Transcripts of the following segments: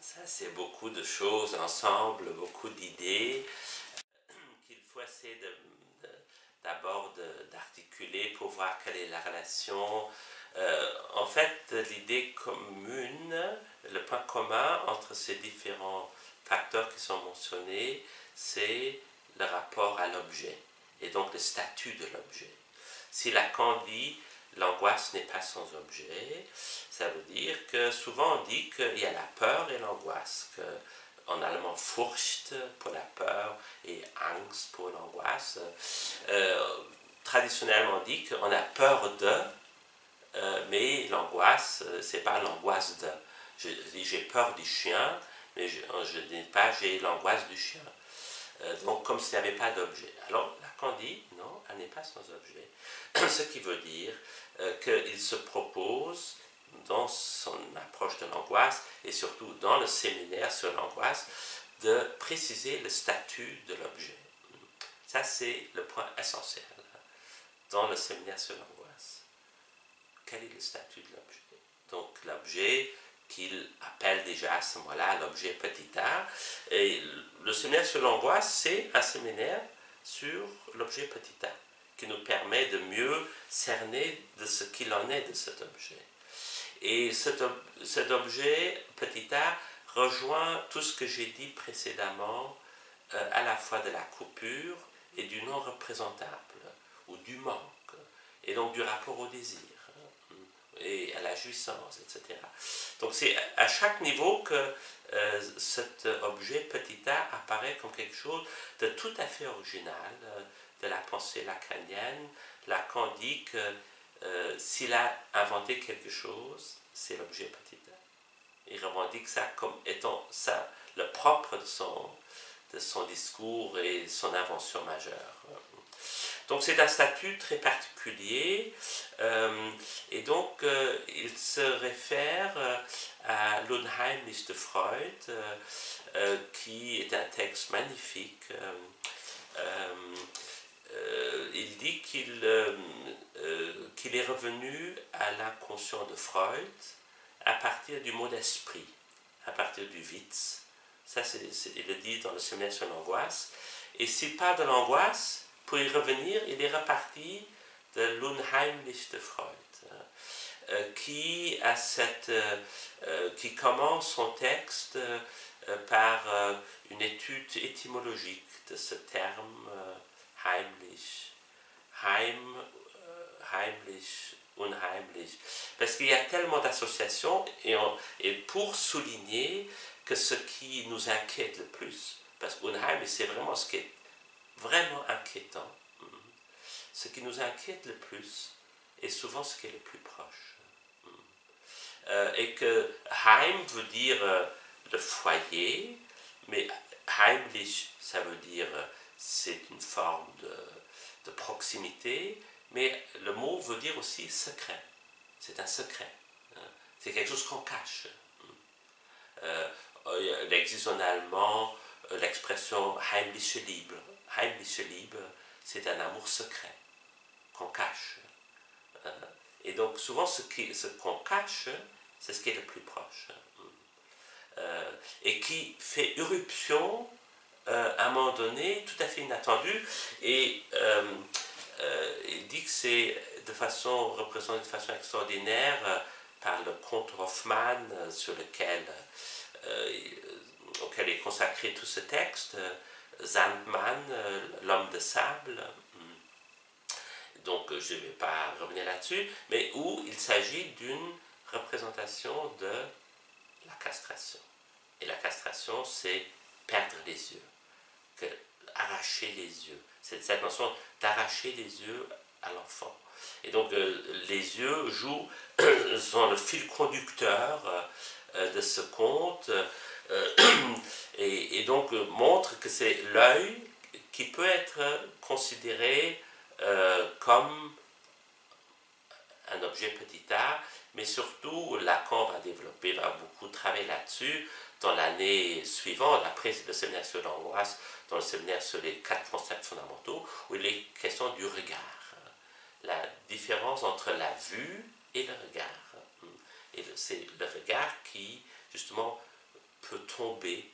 Ça, c'est beaucoup de choses ensemble, beaucoup d'idées qu'il faut essayer d'abord d'articuler pour voir quelle est la relation. En fait, l'idée commune, le point commun entre ces différents facteurs qui sont mentionnés, c'est le rapport à l'objet et donc le statut de l'objet. Si Lacan dit l'angoisse n'est pas sans objet, ça veut dire que souvent on dit qu'il y a la peur et l'angoisse, en allemand Furcht pour la peur et Angst pour l'angoisse. Traditionnellement on dit qu'on a peur de, mais l'angoisse, c'est pas l'angoisse de. Je dis j'ai peur du chien, mais je ne dis pas j'ai l'angoisse du chien. Donc comme s'il n'y avait pas d'objet. Alors Lacan dit non, elle n'est pas sans objet. Ce qui veut dire qu'il se propose dans son approche de l'angoisse et surtout dans le séminaire sur l'angoisse de préciser le statut de l'objet. Ça c'est le point essentiel dans le séminaire sur l'angoisse. Quel est le statut de l'objet? Donc l'objet qu'il appelle déjà à ce moment-là l'objet petit a. Et le séminaire sur l'angoisse, c'est un séminaire sur l'objet petit a, qui nous permet de mieux cerner de ce qu'il en est de cet objet. Et cet objet petit a rejoint tout ce que j'ai dit précédemment, à la fois de la coupure et du non représentable, ou du manque, et donc du rapport au désir et à la jouissance, etc. Donc c'est à chaque niveau que cet objet petit a apparaît comme quelque chose de tout à fait original de la pensée lacanienne. Lacan dit que s'il a inventé quelque chose, c'est l'objet petit a. Il revendique ça comme étant ça, le propre de son discours et son invention majeure. Donc c'est un statut très particulier et donc il se réfère à l'Unheimlich de Freud qui est un texte magnifique. Il dit qu'il est revenu à l'inconscient de Freud à partir du mot d'esprit, à partir du Witz. Ça, il le dit dans le séminaire sur l'angoisse. Et s'il parle de l'angoisse, pour y revenir, il est reparti de l'Unheimlich de Freud, qui commence son texte par une étude étymologique de ce terme heimlich, heimlich, unheimlich, parce qu'il y a tellement d'associations et pour souligner que ce qui nous inquiète le plus, parce qu'unheimlich c'est vraiment ce qui est vraiment inquiétant. Ce qui nous inquiète le plus est souvent ce qui est le plus proche. Et que Heim veut dire le foyer, mais heimlich, ça veut dire c'est une forme de proximité, mais le mot veut dire aussi secret. C'est un secret. C'est quelque chose qu'on cache. Il existe en allemand l'expression heimliche Liebe. Heimliche Liebe, c'est un amour secret qu'on cache. Et donc souvent ce qu'on cache, c'est ce qui est le plus proche. Et qui fait irruption à un moment donné, tout à fait inattendu. Et il dit que c'est représenté de façon extraordinaire par le comte Hoffmann, auquel est consacré tout ce texte. Sandman, l'homme de sable, donc je ne vais pas revenir là-dessus, mais où il s'agit d'une représentation de la castration. Et la castration, c'est perdre les yeux, arracher les yeux. C'est cette notion d'arracher les yeux à l'enfant. Et donc les yeux sont le fil conducteur de ce conte, et donc montre que c'est l'œil qui peut être considéré comme un objet petit a, mais surtout Lacan va beaucoup travailler là-dessus dans l'année suivante, après le séminaire sur l'angoisse, dans le séminaire sur les 4 concepts fondamentaux, où il est question du regard, la différence entre la vue et le regard. Et c'est le regard qui, justement, peut tomber,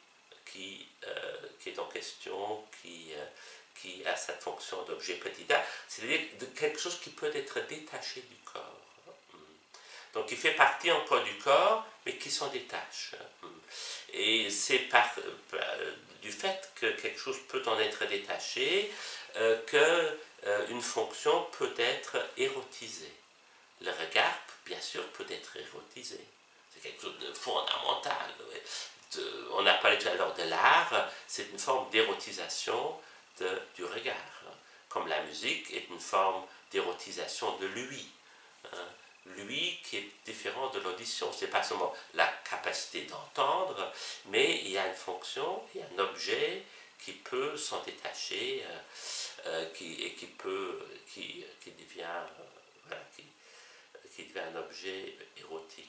qui est en question, qui a cette fonction d'objet petit a, c'est-à-dire de quelque chose qui peut être détaché du corps. Donc il fait partie encore du corps, mais qui s'en détache. Et c'est du fait que quelque chose peut en être détaché qu'une fonction peut être érotisée. Le regard, bien sûr, peut être érotisé. C'est quelque chose de fondamental. On a parlé tout à l'heure de l'art, c'est une forme d'érotisation du regard. Comme la musique est une forme d'érotisation de l'ouïe. L'ouïe qui est différent de l'audition. Ce n'est pas seulement la capacité d'entendre, mais il y a une fonction, il y a un objet qui peut s'en détacher et qui devient, voilà, qui devient un objet érotique.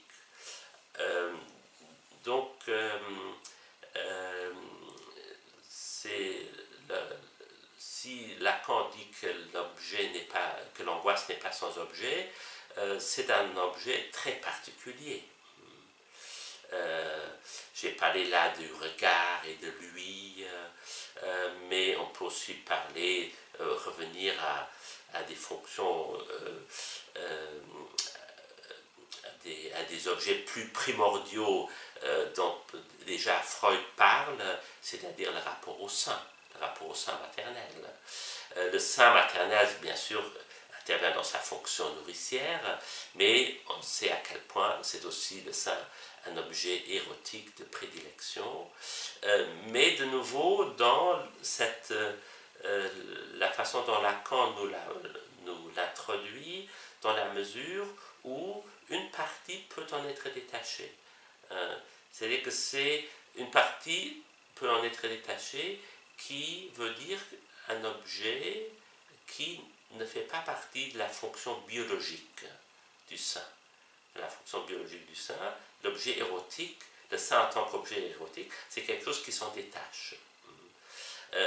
Donc, si Lacan dit que l'angoisse n'est pas sans objet, c'est un objet très particulier. J'ai parlé là du regard et de l'ouïe, mais on peut aussi revenir à des fonctions, à des objets plus primordiaux dont déjà Freud parle, c'est-à-dire le rapport au sein maternel. Le sein maternel, bien sûr, intervient dans sa fonction nourricière, mais on sait à quel point c'est aussi le sein un objet érotique de prédilection. Mais de nouveau, dans la façon dont Lacan nous l'introduit, dans la mesure où une partie peut en être détachée. C'est-à-dire que une partie peut en être détachée qui veut dire un objet qui ne fait pas partie de la fonction biologique du sein. De la fonction biologique du sein, l'objet érotique, le sein en tant qu'objet érotique, c'est quelque chose qui s'en détache.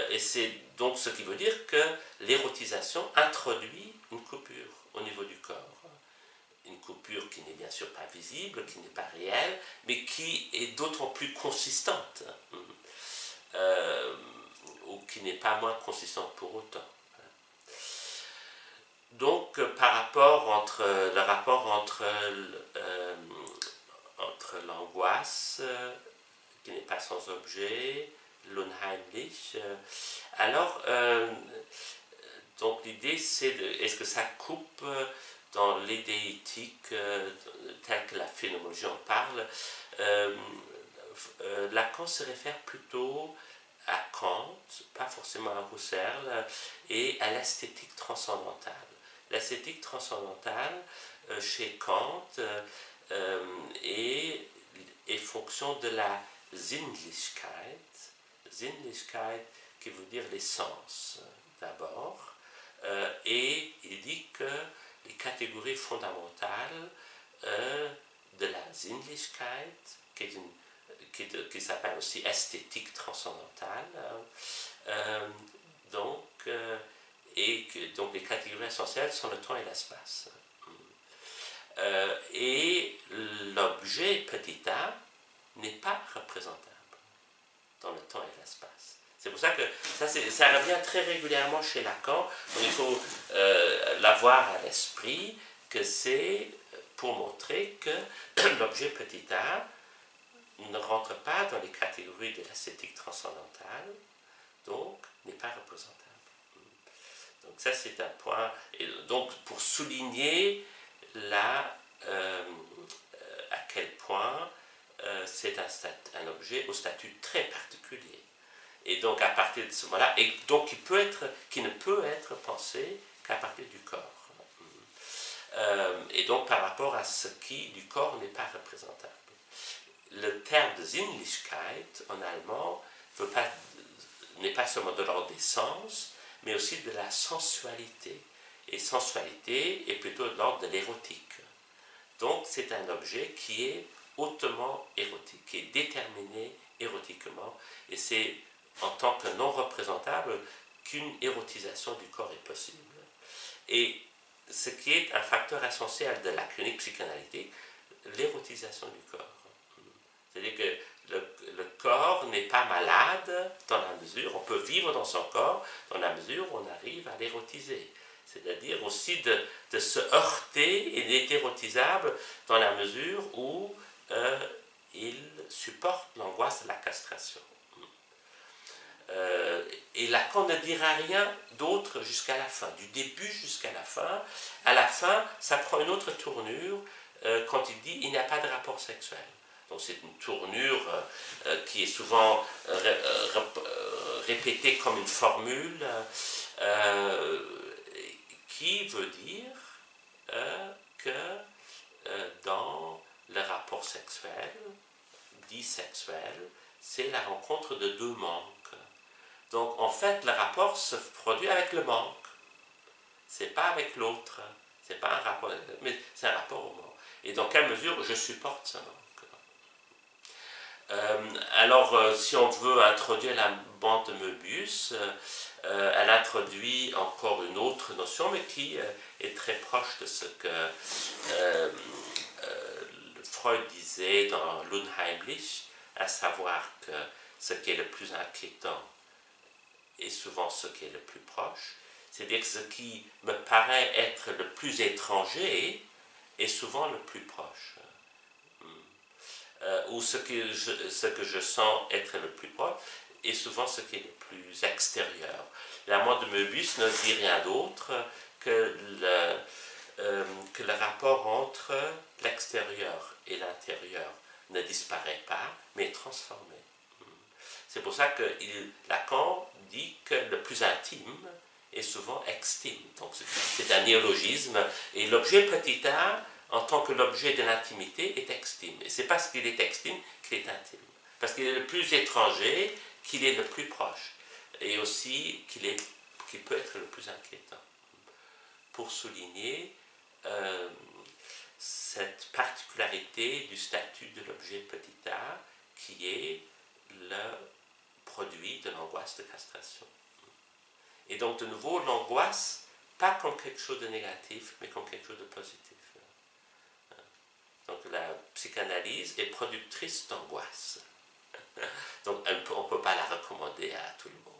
Et c'est donc ce qui veut dire que l'érotisation introduit une coupure au niveau du corps. Une coupure qui n'est bien sûr pas visible, qui n'est pas réelle, mais qui est d'autant plus consistante, ou qui n'est pas moins consistante pour autant. Donc, le rapport entre l'angoisse, qui n'est pas sans objet, l'unheimlich, alors, donc l'idée c'est est-ce que ça coupe dans l'idéétique telle que la phénoménologie en parle. Lacan se réfère plutôt à Kant, pas forcément à Husserl, et à l'esthétique transcendantale. L'esthétique transcendantale, chez Kant, est fonction de la Sinnlichkeit. Sinnlichkeit qui veut dire les sens, d'abord, et il dit que les catégories fondamentales de la Sinnlichkeit, qui s'appelle aussi esthétique transcendantale, donc les catégories essentielles sont le temps et l'espace. Et l'objet petit a n'est pas représentable dans le temps et l'espace. C'est pour ça que ça revient très régulièrement chez Lacan. Donc il faut l'avoir à l'esprit que c'est pour montrer que l'objet petit a ne rentre pas dans les catégories de l'esthétique transcendantale, donc n'est pas représentable. Donc ça c'est un point, et donc pour souligner à quel point c'est un objet au statut très particulier. Et donc à partir de ce moment-là, et donc qui ne peut être pensé qu'à partir du corps. Et donc par rapport à ce qui du corps n'est pas représentable. Le terme de Sinnlichkeit en allemand n'est pas seulement de l'ordre des sens, mais aussi de la sensualité. Et sensualité est plutôt de l'ordre de l'érotique. Donc c'est un objet qui est hautement érotique, qui est déterminé érotiquement, et c'est en tant que non représentable qu'une érotisation du corps est possible. Et ce qui est un facteur essentiel de la clinique psychanalytique, l'érotisation du corps. C'est-à-dire que le corps n'est pas malade dans la mesure, on peut vivre dans son corps dans la mesure où on arrive à l'érotiser. C'est-à-dire aussi de se heurter et d'être érotisable dans la mesure où il supporte l'angoisse de la castration. Et Lacan ne dira rien d'autre jusqu'à la fin, du début jusqu'à la fin. À la fin, ça prend une autre tournure quand il dit il n'y a pas de rapport sexuel. Donc c'est une tournure qui est souvent répétée comme une formule qui veut dire que dans le rapport sexuel, dit sexuel, c'est la rencontre de deux manques. Donc en fait, le rapport se produit avec le manque. C'est pas avec l'autre. C'est pas un rapport, mais c'est un rapport au manque. Et dans quelle mesure je supporte ce manque. Alors, si on veut introduire la bande de Möbius, elle introduit encore une autre notion, mais qui est très proche de ce que Freud disait dans l'Unheimlich, à savoir que ce qui est le plus inquiétant est souvent ce qui est le plus proche. C'est-à-dire que ce qui me paraît être le plus étranger est souvent le plus proche. Ou ce que je sens être le plus proche est souvent ce qui est le plus extérieur. La mort de Möbius ne dit rien d'autre que le rapport entre l'extérieur et l'intérieur ne disparaît pas, mais est transformé. C'est pour ça que Lacan dit que le plus intime est souvent extime. Donc c'est un néologisme. Et l'objet petit a, en tant que l'objet de l'intimité, est extime. Et c'est parce qu'il est extime qu'il est intime. Parce qu'il est le plus étranger qu'il est le plus proche. Et aussi qu'il peut être le plus inquiétant. Pour souligner cette particularité du statut de l'objet petit a, qui est le produit de l'angoisse de castration. Et donc, de nouveau, l'angoisse, pas comme quelque chose de négatif, mais comme quelque chose de positif. Donc, la psychanalyse est productrice d'angoisse. Donc, on ne peut pas la recommander à tout le monde.